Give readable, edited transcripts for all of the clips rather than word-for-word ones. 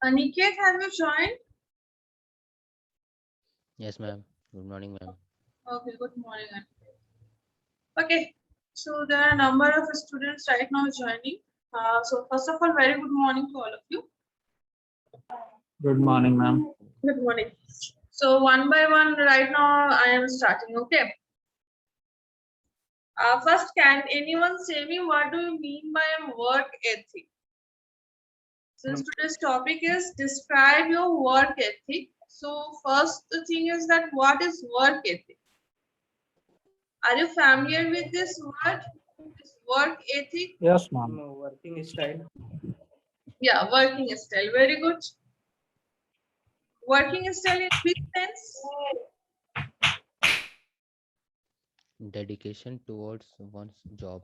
Aniket, have you joined? Yes, ma'am. Good morning, ma'am. Okay, good morning. Okay, so there are a number of students right now joining. So first of all, very good morning to all of you. Good morning, ma'am. Good morning. So one by one, right now I am starting. Okay. First, can anyone say me what do you mean by work ethic? Since today's topic is describe your work ethic. So first the thing is that what is work ethic? Are you familiar with this word? This work ethic? Yes, ma'am. Working style. Yeah, working style. Very good. Working style in which sense? Dedication towards one's job.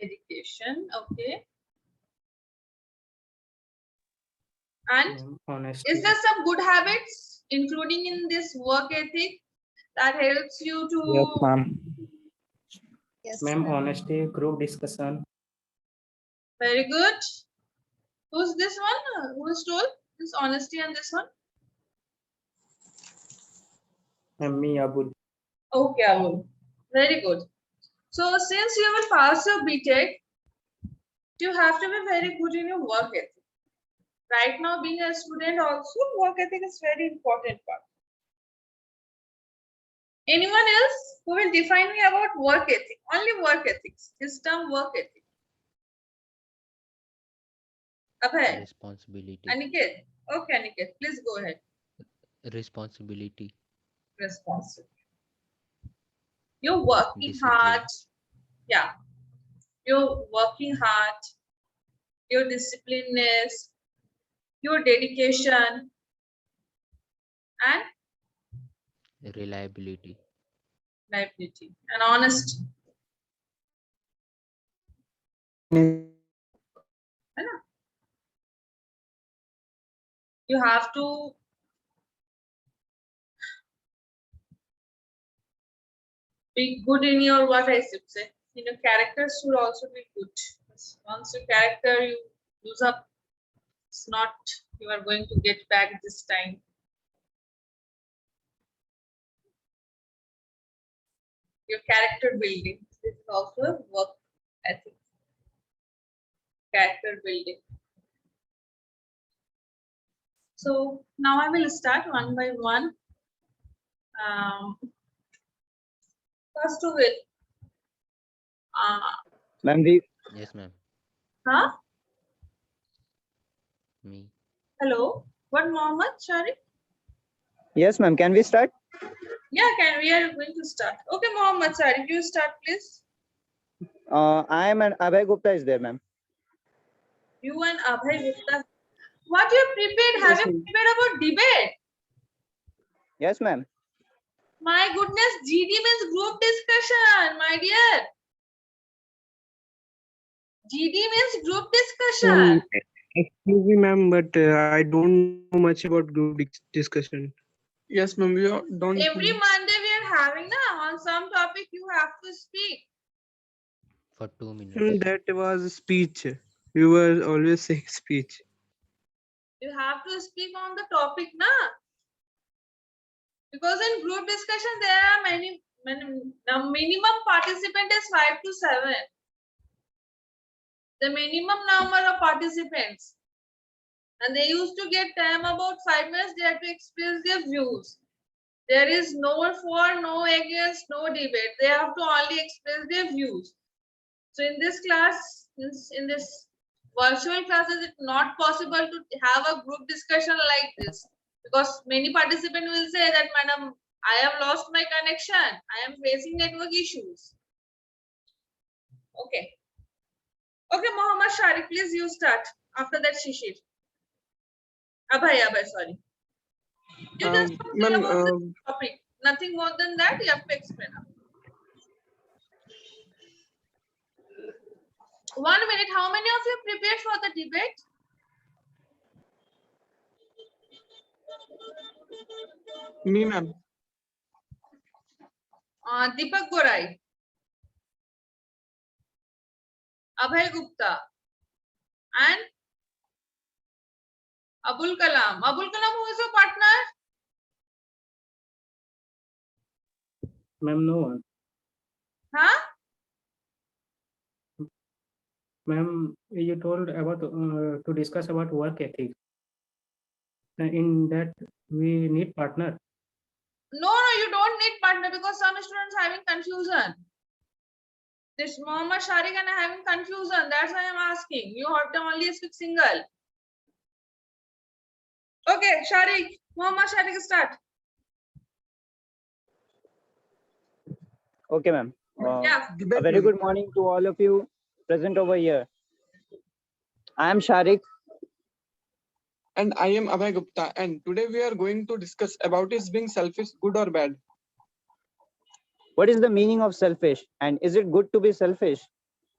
Dedication. Okay. And Honesty. is there some good habits including in this work ethic that helps you Yes, to? ma'am. Yes. Ma'am, honesty, group discussion. Very good. Who's this one? Who is told this honesty and this one? Ma'am, me, Abul. Okay, Avul. Very good. So since you will pass your BTech, you have to be very good in your work ethic. Right now, being a student also, work ethic is very important part. Anyone else who will define me about work ethic? Only work ethics. This term work ethic. Abhay, Responsibility. Aniket. Okay, Aniket, please go ahead. Responsibility. Responsible. You're working hard. Discipline. Yeah. You're working hard. Your disciplineness, your dedication, and Reliability. liability and honesty. है ना? You have to be good in your what I should say. Your character should also be good. Once your character you lose up, it's not you are going to get back this time. Your character building. This is also a work ethic. Character building. So now I will start one by one. First of it. Ma'am, we. Yes, ma'am. Huh? Me. Hello. What Mohammed? Sorry. Yes, ma'am. Can we start? Yeah, we are going to start. Okay, Mohammed, sorry, you start, please. I am and Abhay Gupta is there, ma'am. You and Abhay Gupta. What you prepared? Have Yes, you ma'am. prepared about debate? Yes, ma'am. My goodness, GD means group discussion, my dear. GD means group discussion. Excuse me, ma'am, but I don't know much about group discussion. Yes, ma'am, we don't. Every Monday we are having on some topic you have to speak. For 2 minutes. That was speech. You were always saying speech. You have to speak on the topic, na? Because in group discussion there are many the minimum participant is 5 to 7. The minimum number of participants. And they used to get time about 5 minutes. They have to express their views. There is no for, no against, no debate. They have to only express their views. So in this class, in this virtual classes, it's not possible to have a group discussion like this because many participants will say that, Madam, I have lost my connection. I am facing network issues. Okay. Okay, Mohammed Shari, please you start. After that, Shishir. Abhay, sorry. You just say about the topic. Nothing more than that. You have to explain. 1 minute. How many of you prepared for the debate? Me, ma'am. Deepak Gorai, Abhay Gupta, and Abul Kalam. Abul Kalam, who is your partner? Ma'am, no one. Huh? Ma'am, you told about to discuss about work ethics. In that, we need partner. No, you don't need partner because some students having confusion. This Muhammad Sharik and having confusion. That's why I'm asking. You have to only speak single. Okay, Sharik. Muhammad Sharik, start. Okay, ma'am. Yeah. A very good morning to all of you present over here. I am Sharik. And I am Abhay Gupta, and today we are going to discuss about is being selfish good or bad? What is the meaning of selfish, and is it good to be selfish?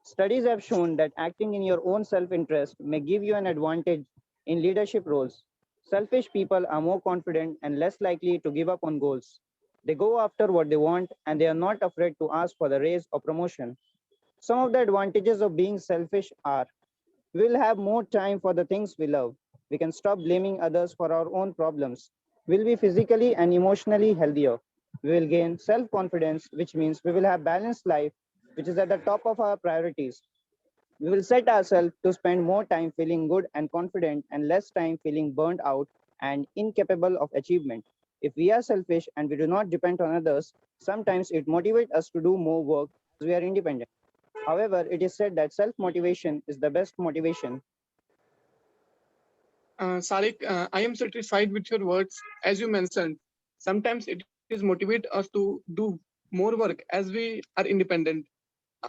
Studies have shown that acting in your own self-interest may give you an advantage in leadership roles. Selfish people are more confident and less likely to give up on goals. They go after what they want and they are not afraid to ask for the raise or promotion. Some of the advantages of being selfish are: we will have more time for the things we love. We can stop blaming others for our own problems. We'll be physically and emotionally healthier. We will gain self-confidence, which means we will have balanced life, which is at the top of our priorities. We will set ourselves to spend more time feeling good and confident and less time feeling burned out and incapable of achievement. If we are selfish and we do not depend on others, sometimes it motivates us to do more work as we are independent. However, it is said that self-motivation is the best motivation. Sarik, I am satisfied with your words. As you mentioned, sometimes it is motivate us to do more work as we are independent.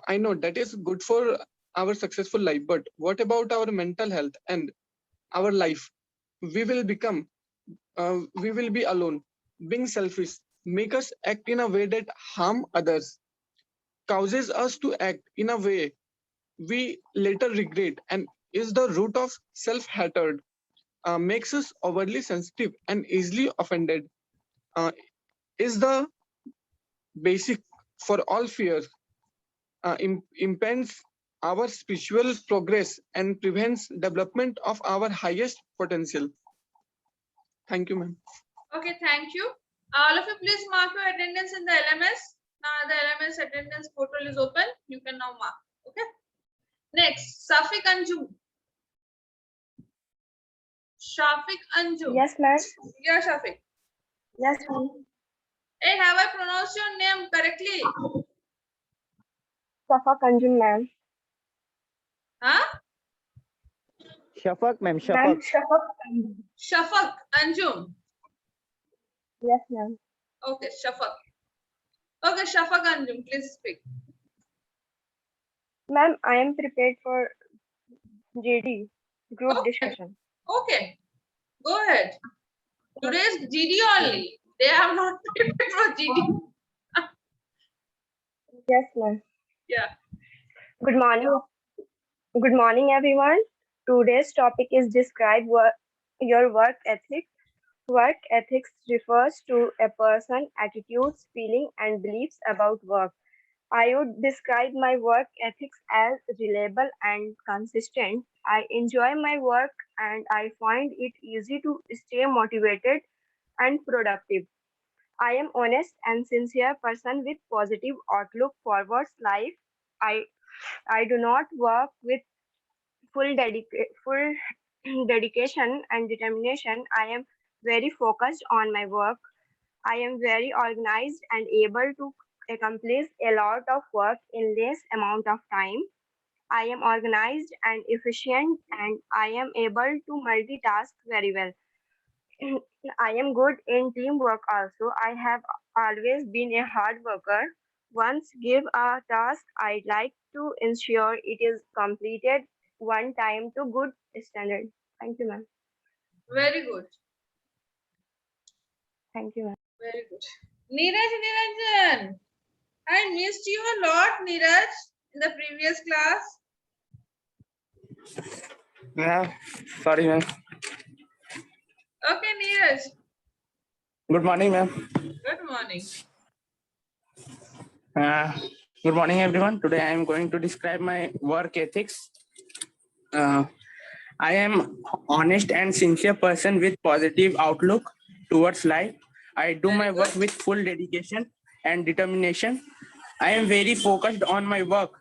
I know that is good for our successful life, but what about our mental health and our life? We will become, we will be alone. Being selfish make us act in a way that harm others, causes us to act in a way we later regret, and is the root of self-hatred. Makes us overly sensitive and easily offended, is the basic for all fears, impends our spiritual progress and prevents development of our highest potential. Thank you, ma'am. Okay, thank you. All of you, please mark your attendance in the LMS. Now the LMS attendance portal is open. You can now mark. Okay. Next, Safik Anjum. Shafiq Anjum. Yes, ma'am. Yeah, Shafiq. Yes, ma'am. Hey, have I pronounced your name correctly? Safa Kanjum, ma'am. Huh? Shafak, ma'am, Ma'am, Shafak. Shafaq Kanjum. Shafaq Anjum. Yes, ma'am. Okay, Shafaq. Okay, Shafaq Anjum, please speak. Ma'am, I am prepared for GD, group Okay. discussion. Okay, go ahead. Today is GD only. They have not prepared for GD. Yes, ma'am. Yeah. Good morning. Good morning, everyone. Today's topic is describe your work ethic. Work ethics refers to a person's attitudes, feelings, and beliefs about work. I would describe my work ethics as reliable and consistent. I enjoy my work and I find it easy to stay motivated and productive. I am honest and sincere person with positive outlook towards life. I I do not work with full dedication and determination. I am very focused on my work. I am very organized and able to accomplish a lot of work in less amount of time. I am organized and efficient and I am able to multitask very well. I am good in teamwork also. I have always been a hard worker. Once give a task, I'd like to ensure it is completed one time to good standard. Thank you, ma'am. Very good. Thank you, ma'am. Very good. Neeraj Niranjan. I missed you a lot, Neeraj, in the previous class. Yeah, sorry, ma'am. Okay, Neeraj. Good morning, ma'am. Good morning. Uh, Good morning, everyone. Today I am going to describe my work ethics. I am honest and sincere person with positive outlook towards life. I do my work with full dedication and determination. I am very focused on my work.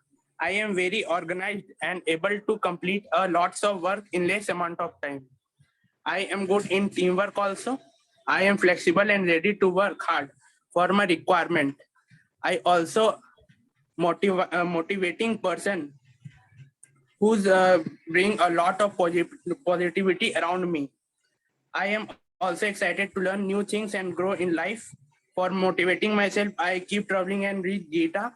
I am very organized and able to complete a lots of work in less amount of time. I am good in teamwork also. I am flexible and ready to work hard for my requirement. I also motivating person who's bring a lot of positivity around me. I am also excited to learn new things and grow in life. For motivating myself, I keep traveling and read Gita.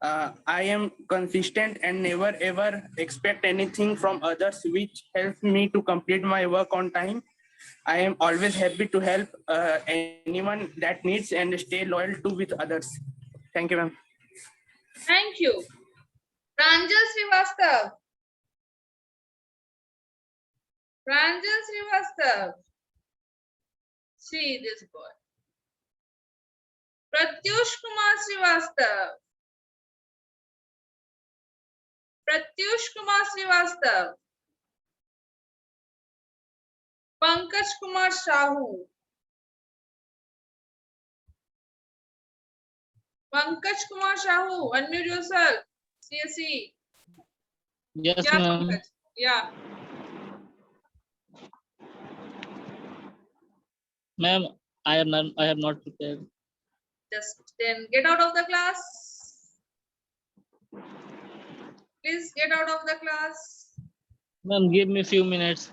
I am consistent and never ever expect anything from others, which helps me to complete my work on time. I am always happy to help anyone that needs and stay loyal to with others. Thank you, ma'am. Thank you. Pranjal Srivastav. Pranjal Srivastav. See this boy. Pratyush Kumar Srivastav. Pratyush Kumar Srivastav. Pankaj Kumar Shahu. Pankaj Kumar Shahu, unmute yourself. CSE. Yes, Yeah, ma'am. Pankaj. Yeah. Ma'am, I have not prepared. Just then get out of the class. Please get out of the class. Ma'am, give me a few minutes.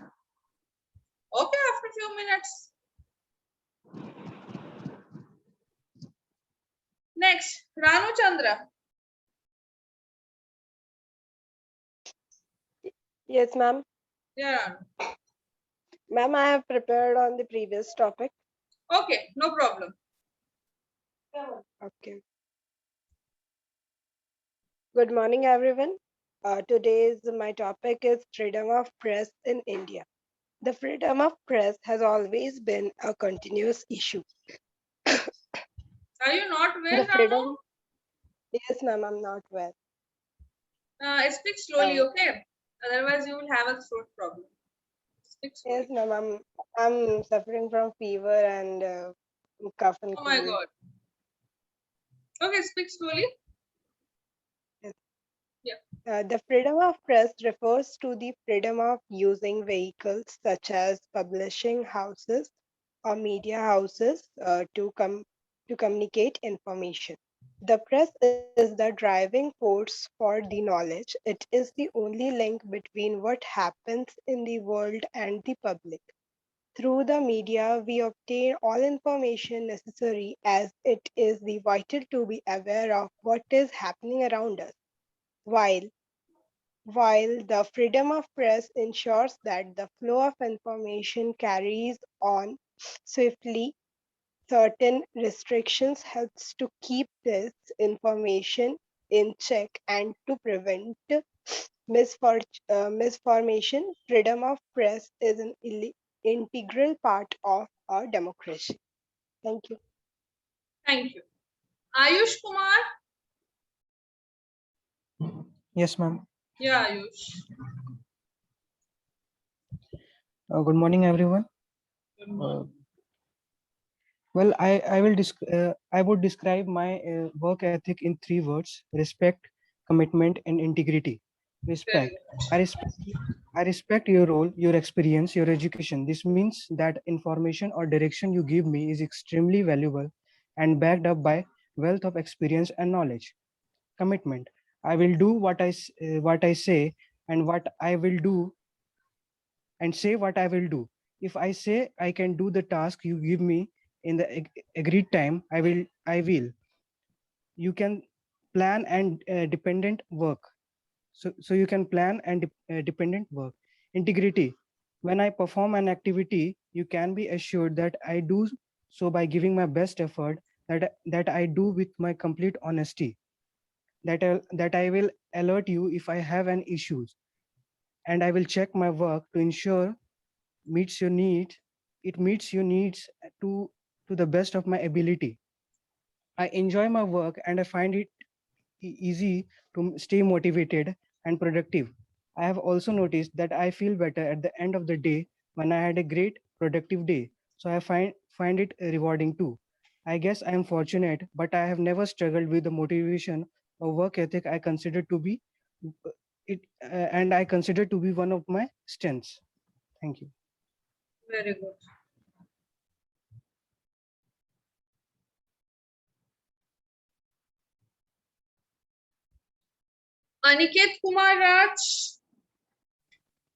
Okay, after a few minutes. Next, Ranu Chandra. Yes, ma'am. Yeah, Ranu. Ma'am, I have prepared on the previous topic. Okay, no problem. Okay. Good morning, everyone. Today's my topic is freedom of press in India. The freedom of press has always been a continuous issue. Are you not well, The Ranu? freedom. Yes, ma'am, I'm not well. Speak slowly, okay? Otherwise, you will have a throat problem. Speak slowly. Yes, ma'am, I'm suffering from fever and cough and Oh my cold. God. Okay, speak slowly. The freedom of press refers to the freedom of using vehicles such as publishing houses or media houses to communicate information. The press is the driving force for the knowledge. It is the only link between what happens in the world and the public. Through the media, we obtain all information necessary as it is the vital to be aware of what is happening around us. While while the freedom of press ensures that the flow of information carries on swiftly, certain restrictions helps to keep this information in check and to prevent misformation. Freedom of press is an integral part of our democracy. Thank you. Thank you. Ayush Kumar. Yes, ma'am. Yeah, Ayush. Good morning, everyone. Good morning. Well, I would describe my work ethic in 3 words: respect, commitment, and integrity. Very Respect. good. I respect your role, your experience, your education. This means that information or direction you give me is extremely valuable and backed up by wealth of experience and knowledge. Commitment. I will do what I say and what I will do and say what I will do. If I say I can do the task you give me in the agreed time, I will. You can plan and dependent work. So you can plan and dependent work. Integrity. When I perform an activity, you can be assured that I do so by giving my best effort, that I do with my complete honesty, that I will alert you if I have an issues, and I will check my work to ensure meets your needs it meets your needs to the best of my ability. I enjoy my work and I find it easy to stay motivated and productive. I have also noticed that I feel better at the end of the day when I had a great productive day. So I find it rewarding too. I guess I am fortunate, but I have never struggled with the motivation or work ethic I consider to be and I consider to be one of my strengths. Thank you. Very good. Aniket Kumar Raj.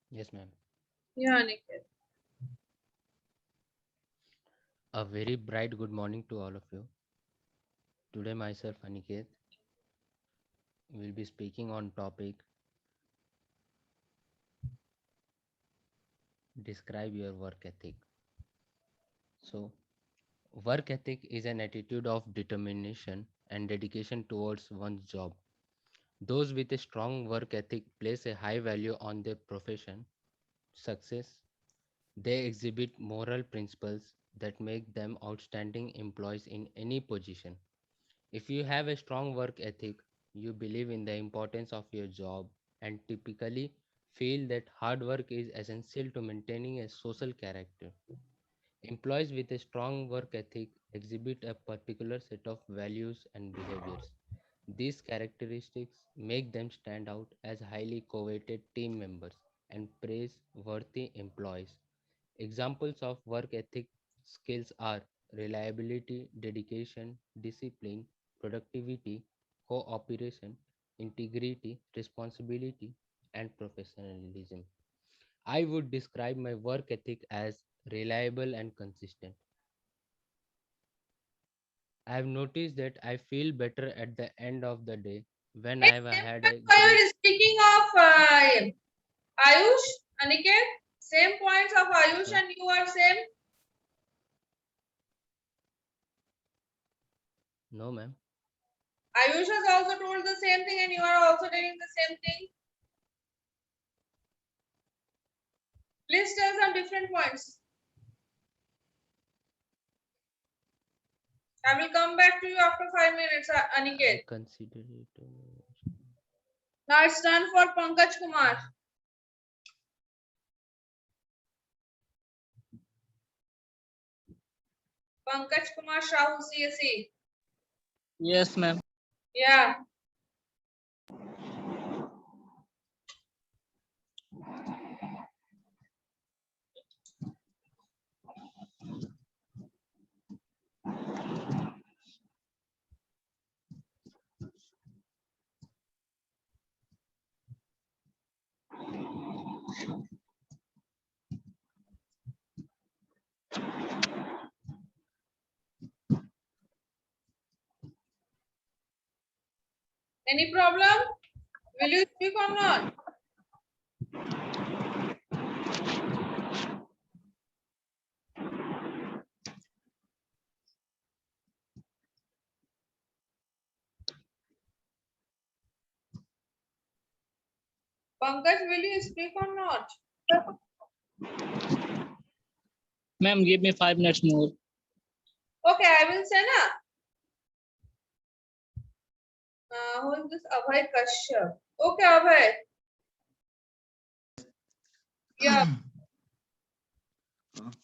Yes, ma'am. Yeah, Aniket. A very bright good morning to all of you. Today myself Aniket will be speaking on topic describe your work ethic. So, work ethic is an attitude of determination and dedication towards one's job. Those with a strong work ethic place a high value on their profession success. They exhibit moral principles that make them outstanding employees in any position. If you have a strong work ethic, you believe in the importance of your job and typically feel that hard work is essential to maintaining a social character. Employees with a strong work ethic exhibit a particular set of values and behaviors. These characteristics make them stand out as highly coveted team members and praiseworthy employees. Examples of work ethic skills are reliability, dedication, discipline, productivity, cooperation, integrity, responsibility, and professionalism. I would describe my work ethic as reliable and consistent. I have noticed that I feel better at the end of the day when I have had a So great. you're speaking of Ayush, Aniket. Same points of Ayush Sir. and you are same. No, ma'am. Ayush has also told the same thing and you are also telling the same thing. Please tell some different points. I will come back to you after 5 minutes, I Aniket. consider it. Now it's done for Pankaj Kumar. Pankaj Kumar Shahu, CSE. Yes, ma'am. Yeah. Any problem? Will you speak or not? Pankaj, will you speak or not? Ma'am, give me 5 minutes more. Okay, I will send up. Who is this? Abhay Kashyap. Okay, Abhay. Yeah.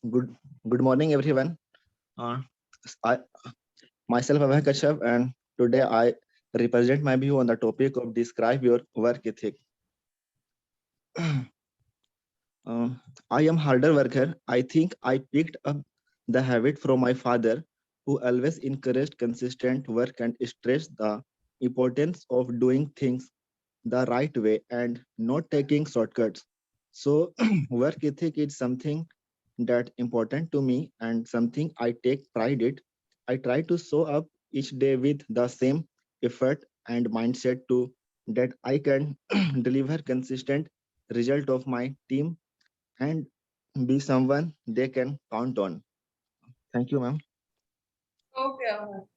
Good morning, everyone. I myself Abhay Kashyap, and today I represent my view on the topic of describe your work ethic. I am harder worker. I think I picked up the habit from my father, who always encouraged consistent work and stressed the importance of doing things the right way and not taking shortcuts. So work ethic is something that important to me and something I take pride in. I try to show up each day with the same effort and mindset to that I can deliver consistent result of my team and be someone they can count on. Thank you, ma'am. Okay, Abhay.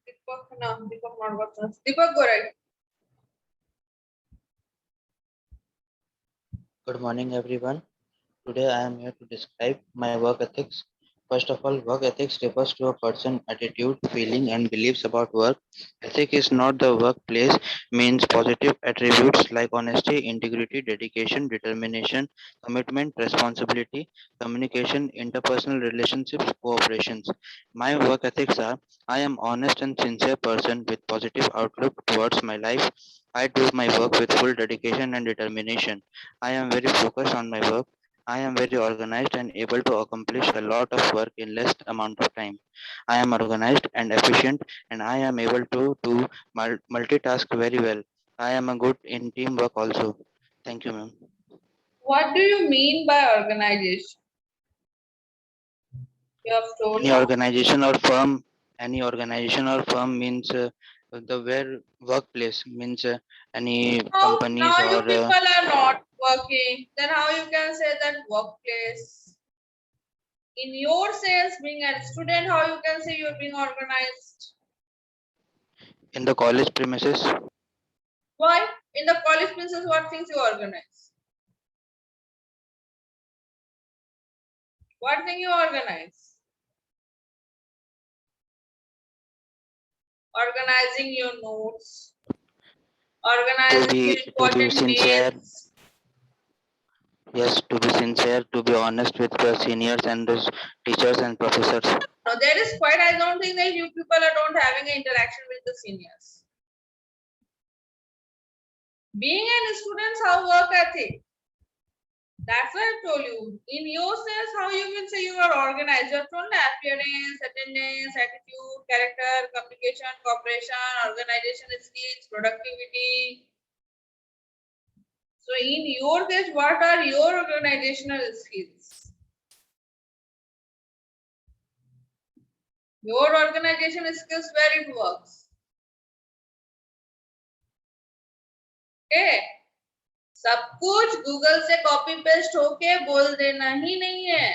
Deepak, no, Deepak not got chance. Deepak, go right. Good morning, everyone. Today I am here to describe my work ethics. First of all, work ethics refers to a person's attitude, feeling, and beliefs about work. Ethic is not the workplace, means positive attributes like honesty, integrity, dedication, determination, commitment, responsibility, communication, interpersonal relationships, cooperations. My work ethics are: I am honest and sincere person with positive outlook towards my life. I do my work with full dedication and determination. I am very focused on my work. I am very organized and able to accomplish a lot of work in less amount of time. I am organized and efficient, and I am able to do multitask very well. I am a good in teamwork also. Thank you, ma'am. What do you mean by organization? You have told Any us. any organization or firm means the where workplace means any companies Now you or people are not working. Then how you can say that workplace? In your sense, being a student, how you can say you're being organized? in the college premises. Why? In the college places, what things you organize? What thing you organize? Organizing your notes, organizing your To be important sincere. mails. Yes, to be sincere, to be honest with the seniors and the teachers and professors. No, there is quite, I don't think that you people are don't having an interaction with the seniors. Being an student, how work ethic. That's what I told you. In your sense, how you will say you are organized. You have told appearance, attendance, attitude, character, communication, cooperation, organization skills, productivity. So in your case, what are your organizational skills? Your organization skills where it works. Okay. सब कुछ Google से copy paste होके बोल देना ही नहीं है.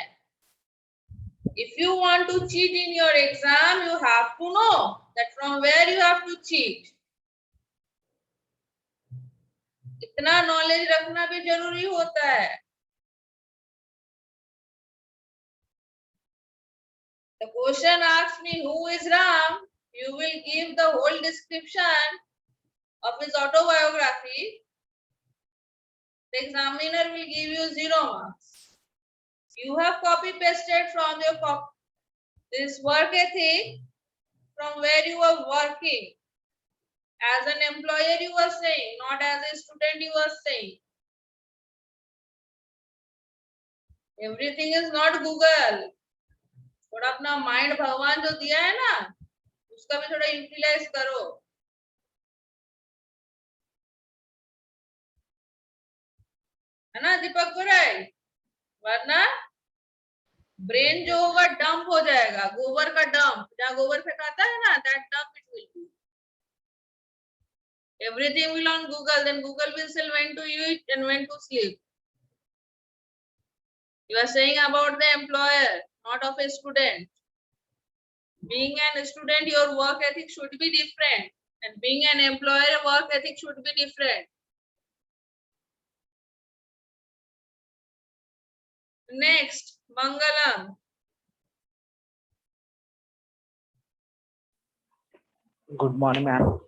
If you want to cheat in your exam, you have to know that from where you have to cheat. इतना knowledge रखना भी जरूरी होता है. The question asks me who is Ram. You will give the whole description of his autobiography. The examiner will give you 0 marks. You have copy pasted from your this work ethic from where you are working. As an employer you are saying, not as a student you are saying. Everything is not Google. थोड़ा अपना mind भगवान जो दिया है ना उसका भी थोड़ा यूटिलाइज करो. है ना दीपक बुराई? वरना ब्रेन जो होगा डंप हो जाएगा. गोबर का डंप जहाँ गोबर फेंकाता है ना that dump it will be. Everything will on Google, then Google will say when to eat and when to sleep. You are saying about the employer, not of a student. Being an student, your work ethic should be different, and being an employer, work ethic should be different. Next, Mangalam. Good morning, ma'am.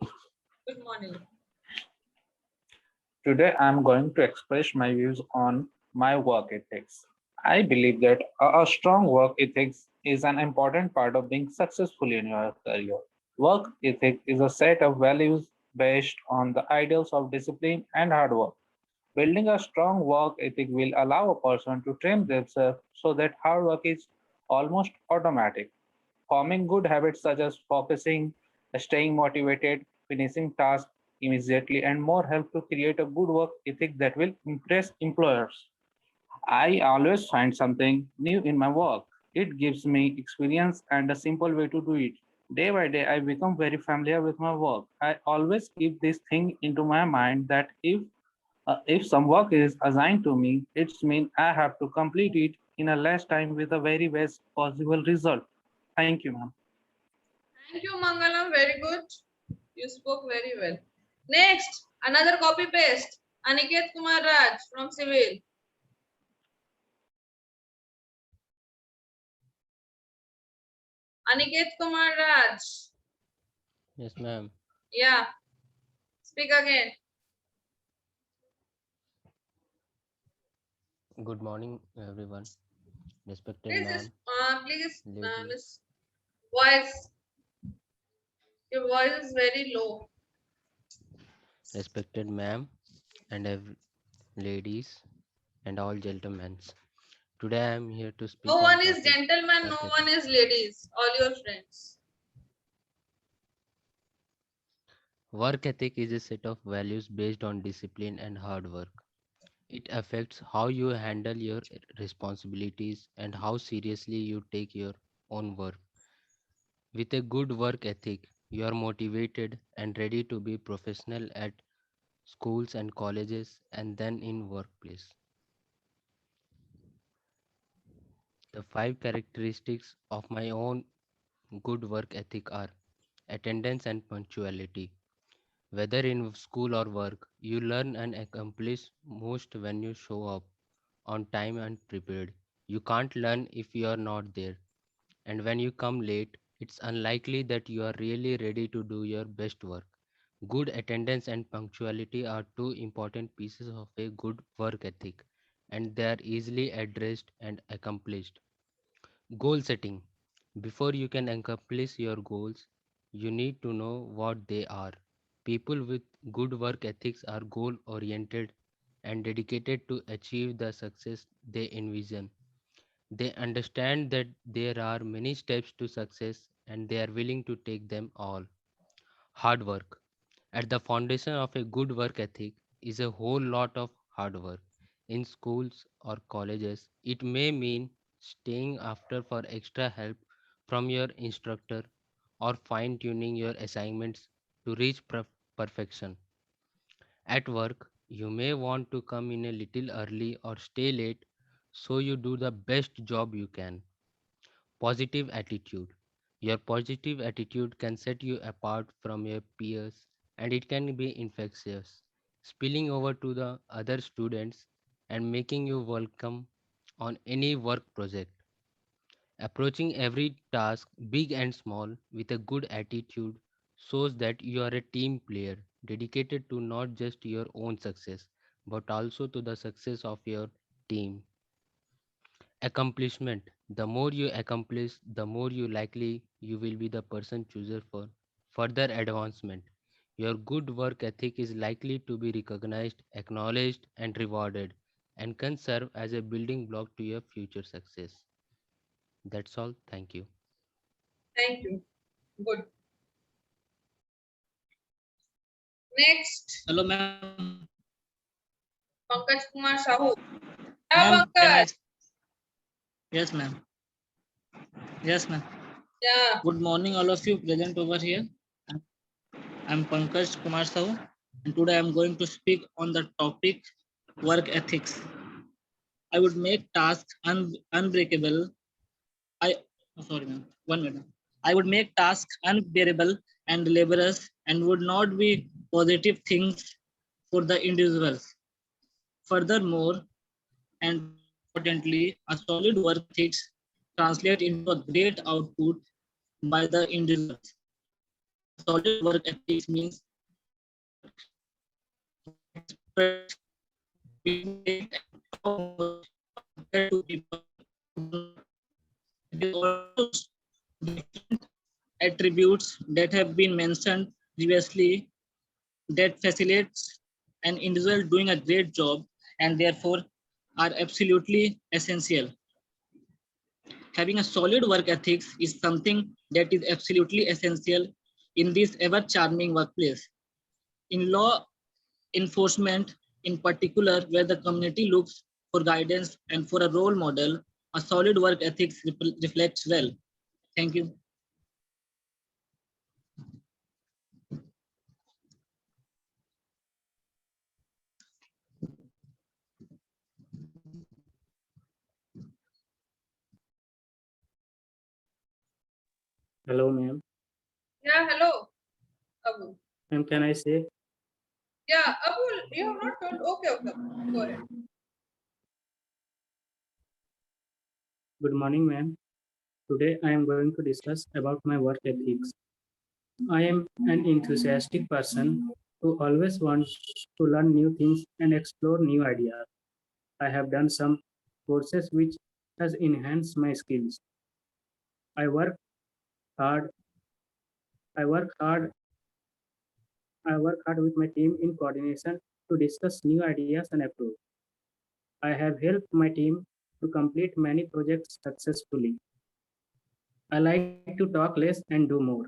Good morning. Today, I'm going to express my views on my work ethics. I believe that a strong work ethics is an important part of being successful in your career. Work ethic is a set of values based on the ideals of discipline and hard work. Building a strong work ethic will allow a person to train themselves so that hard work is almost automatic. Forming good habits such as focusing, staying motivated, finishing tasks immediately, and more help to create a good work ethic that will impress employers. I always find something new in my work. It gives me experience and a simple way to do it. Day by day, I become very familiar with my work. I always keep this thing into my mind that if some work is assigned to me, it's mean I have to complete it in a less time with the very best possible result. Thank you, ma'am. Thank you, Mangalam. Very good. You spoke very well. Next, another copy paste. Aniket Kumar Raj from Civil. Aniket Kumar Raj. Yes, ma'am. Yeah. Speak again. Good morning, everyone. Respected Please, ma'am, please, ladies, Miss Voice. Your voice is very low. respected ma'am, and ladies, and all gentlemen. Today I am here to speak No on one is topic gentleman, work no ethic. one is ladies. All your friends. Work ethic is a set of values based on discipline and hard work. It affects how you handle your responsibilities and how seriously you take your own work. With a good work ethic, you are motivated and ready to be professional at schools and colleges and then in workplace. The five characteristics of my own good work ethic are attendance and punctuality. Whether in school or work, you learn and accomplish most when you show up on time and prepared. You can't learn if you are not there. And when you come late, it's unlikely that you are really ready to do your best work. Good attendance and punctuality are two important pieces of a good work ethic, and they are easily addressed and accomplished. Goal setting. Before you can accomplish your goals, you need to know what they are. People with good work ethics are goal oriented and dedicated to achieve the success they envision. They understand that there are many steps to success and they are willing to take them all. Hard work. At the foundation of a good work ethic is a whole lot of hard work. In schools or colleges, it may mean staying after for extra help from your instructor or fine tuning your assignments to reach perfection. At work, you may want to come in a little early or stay late so you do the best job you can. Positive attitude. Your positive attitude can set you apart from your peers and it can be infectious, spilling over to the other students and making you welcome on any work project. Approaching every task, big and small, with a good attitude shows that you are a team player dedicated to not just your own success but also to the success of your team. Accomplishment. The more you accomplish, the more you likely you will be the person chosen for further advancement. Your good work ethic is likely to be recognized, acknowledged, and rewarded, and can serve as a building block to your future success. That's all. Thank you. Thank you. Good. Next, Hello, ma'am. Pankaj Kumar Sahu. Ma'am, can I? Pankaj. Yes, ma'am. Yes, ma'am. Yeah. Good morning, all of you present over here. I'm Pankaj Kumar Sahu, and today I'm going to speak on the topic work ethics. I would make tasks unbreakable. Sorry, ma'am. 1 minute. I would make tasks unbearable and laborious and would not be positive things for the individuals. Furthermore, and importantly, a solid work ethics translate into a great output by the individuals. Solid work ethics means compared to people. It is also different attributes that have been mentioned previously that facilitates an individual doing a great job and therefore are absolutely essential. Having a solid work ethics is something that is absolutely essential in this ever charming workplace. In law enforcement, in particular, where the community looks for guidance and for a role model, a solid work ethics reflects well. Thank you. Hello, ma'am. Yeah, hello. Abu. Ma'am, can I say? Yeah, Abu, you have not told. Okay, okay. Go ahead. Good morning, ma'am. Today I am going to discuss about my work ethics. I am an enthusiastic person who always wants to learn new things and explore new ideas. I have done some courses which has enhanced my skills. I work hard. I work hard. I work hard with my team in coordination to discuss new ideas and approach. I have helped my team to complete many projects successfully. I like to talk less and do more.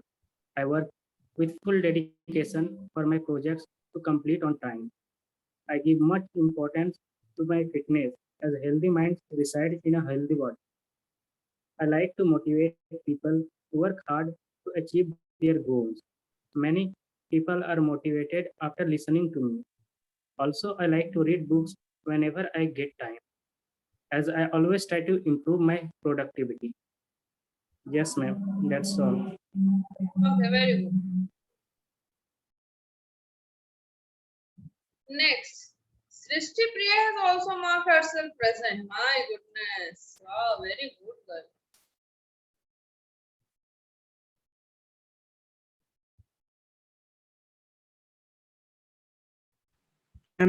I work with full dedication for my projects to complete on time. I give much importance to my fitness as healthy minds reside in a healthy body. I like to motivate people to work hard to achieve their goals. Many people are motivated after listening to me. Also, I like to read books whenever I get time, as I always try to improve my productivity. Yes, ma'am, that's all. Okay, very good. Next, Srishti Priya has also marked herself present. My goodness. Wow, very good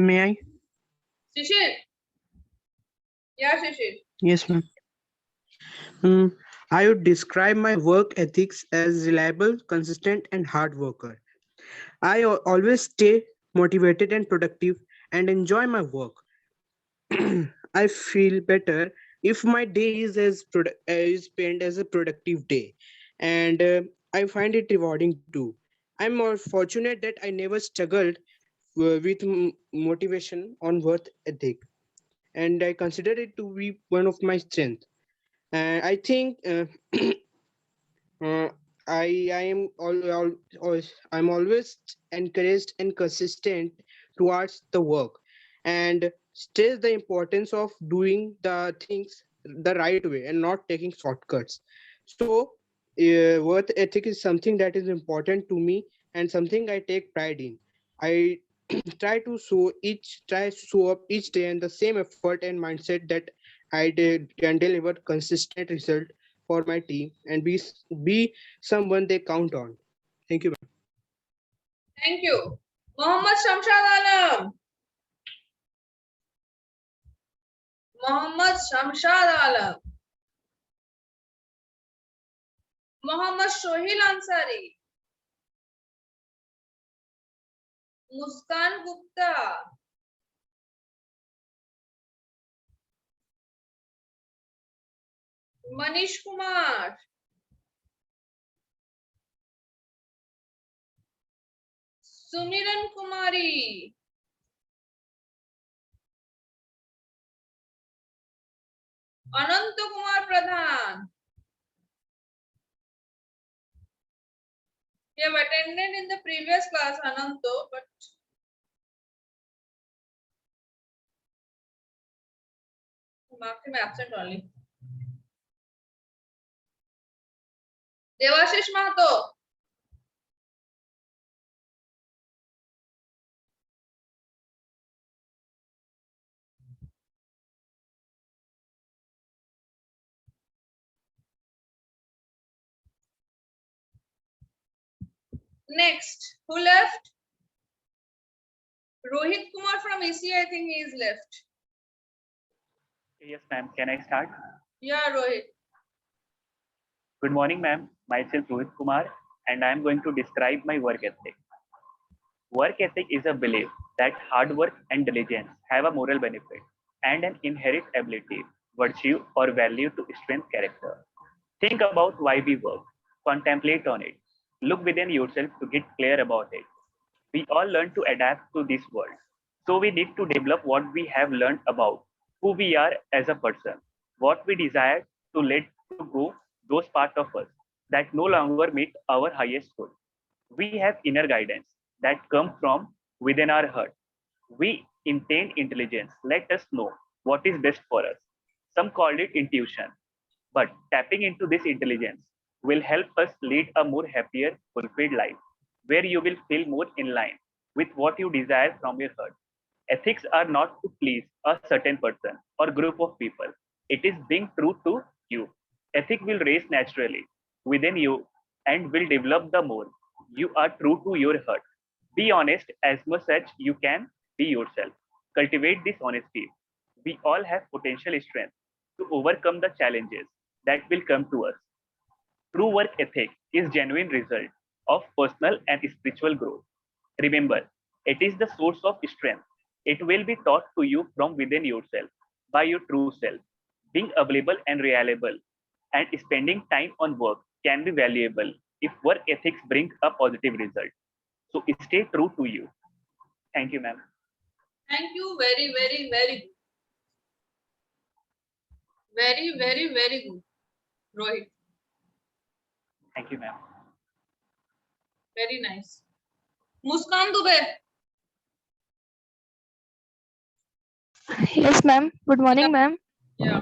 girl. May I? Shishir. Yeah, Shishir. Yes, ma'am. I would describe my work ethics as reliable, consistent, and hard worker. I always stay motivated and productive and enjoy my work. I feel better if my day is spent as a productive day, and I find it rewarding too. I'm more fortunate that I never struggled with motivation on work ethic, and I consider it to be one of my strengths. And I think uh, I am I'm always encouraged and consistent towards the work, and stress the importance of doing the things the right way and not taking shortcuts. So, work ethic is something that is important to me and something I take pride in. I try to show up each day and the same effort and mindset that can deliver consistent result for my team and be someone they count on. Thank you. Thank you. Mohammad Shamshad Alam. Mohammad Shamshad Alam. Mohammad Shohil Ansari. Muskan Gupta. Manish Kumar. Sumiran Kumari. Ananta Kumar Pradhan. We have attended in the previous class, Ananto, but marked him absent only. Devashish Mahato. Next, who left? Rohit Kumar from EC, I think he is left. Yes, ma'am. Can I start? Yeah, Rohit. Good morning, ma'am. Myself Rohit Kumar, and I am going to describe my work ethic. Work ethic is a belief that hard work and diligence have a moral benefit and an inherent ability, virtue, or value to strengthen character. Think about why we work. Contemplate on it. Look within yourself to get clear about it. We all learn to adapt to this world. So we need to develop what we have learned about who we are as a person, what we desire to let go those parts of us that no longer meet our highest good. We have inner guidance that come from within our heart. We intend intelligence. Let us know what is best for us. Some call it intuition, but tapping into this intelligence will help us lead a more happier, fulfilled life where you will feel more in line with what you desire from your heart. Ethics are not to please a certain person or group of people. It is being true to you. Ethic will rise naturally within you and will develop the more you are true to your heart. Be honest as much as you can be yourself. Cultivate this honesty. We all have potential strength to overcome the challenges that will come to us. True work ethic is genuine result of personal and spiritual growth. Remember, it is the source of strength. It will be taught to you from within yourself by your true self. Being available and reliable and spending time on work can be valuable if work ethics bring a positive result. So stay true to you. Thank you, ma'am. Thank you. Very, very, very good. Very, very, very good. Rohit. Thank you, ma'am. Very nice. Muskan Dubey. Yes, ma'am. Good morning, ma'am. Yeah.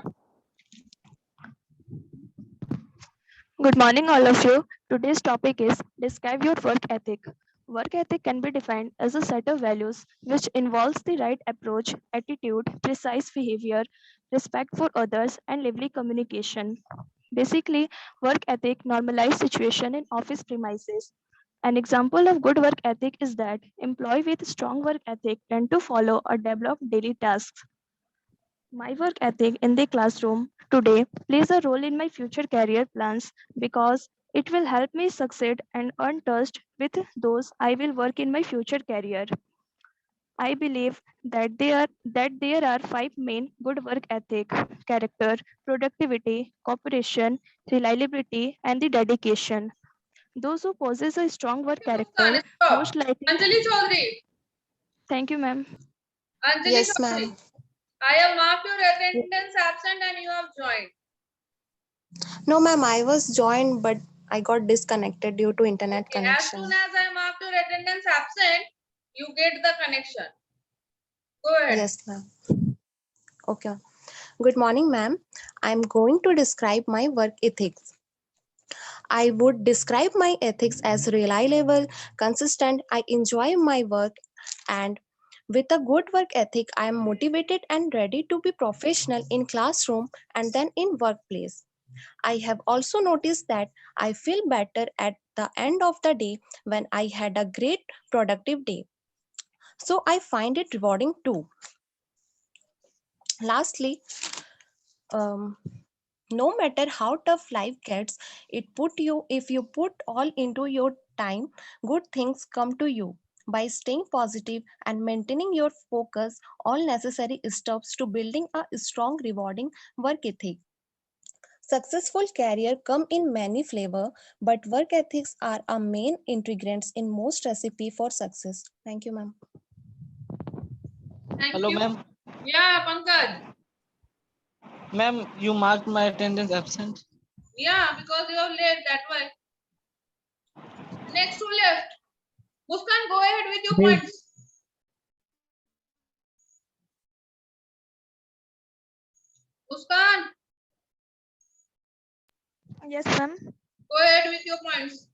Good morning, all of you. Today's topic is describe your work ethic. Work ethic can be defined as a set of values which involves the right approach, attitude, precise behavior, respect for others, and lively communication. Basically, work ethic normalizes situation in office premises. An example of good work ethic is that employees with strong work ethic tend to follow or develop daily tasks. My work ethic in the classroom today plays a role in my future career plans because it will help me succeed and earn trust with those I will work in my future career. I believe that there are five main good work ethic: character, productivity, cooperation, reliability, and the dedication. Those who possess a strong work character Stop. most likely. Anjali Chaudhary. Thank you, ma'am. Anjali Yes, Chaudhary. ma'am. I have marked your attendance absent and you have joined. No, ma'am, I was joined, but I got disconnected due to internet Okay, as connection. soon as I marked your attendance absent, you get the connection. Go ahead. Yes, ma'am. Okay. Good morning, ma'am. I'm going to describe my work ethics. I would describe my ethics as reliable, consistent. I enjoy my work, and with a good work ethic, I am motivated and ready to be professional in classroom and then in workplace. I have also noticed that I feel better at the end of the day when I had a great productive day. So I find it rewarding too. Lastly, no matter how tough life gets, if you put all into your time, good things come to you. By staying positive and maintaining your focus, all necessary steps to building a strong, rewarding work ethic. Successful career come in many flavor, but work ethics are a main ingredients in most recipe for success. Thank you, ma'am. Thank Hello, you. ma'am. Yeah, Pankaj. Ma'am, you marked my attendance absent. Yeah, because you are late that way. Next who left? Muskan, go ahead with your Me. points. Muskan, Yes, ma'am. go ahead with your points.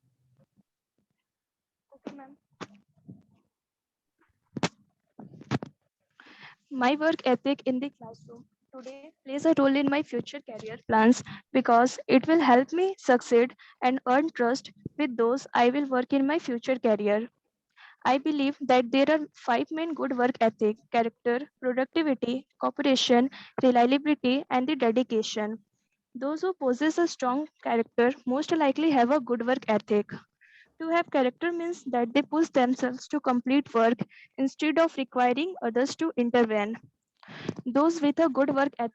Okay, ma'am. My work ethic in the classroom today plays a role in my future career plans because it will help me succeed and earn trust with those I will work in my future career. I believe that there are five main good work ethic: character, productivity, cooperation, reliability, and the dedication. Those who possess a strong character most likely have a good work ethic. To have character means that they push themselves to complete work instead of requiring others to intervene. Those with a good work ethic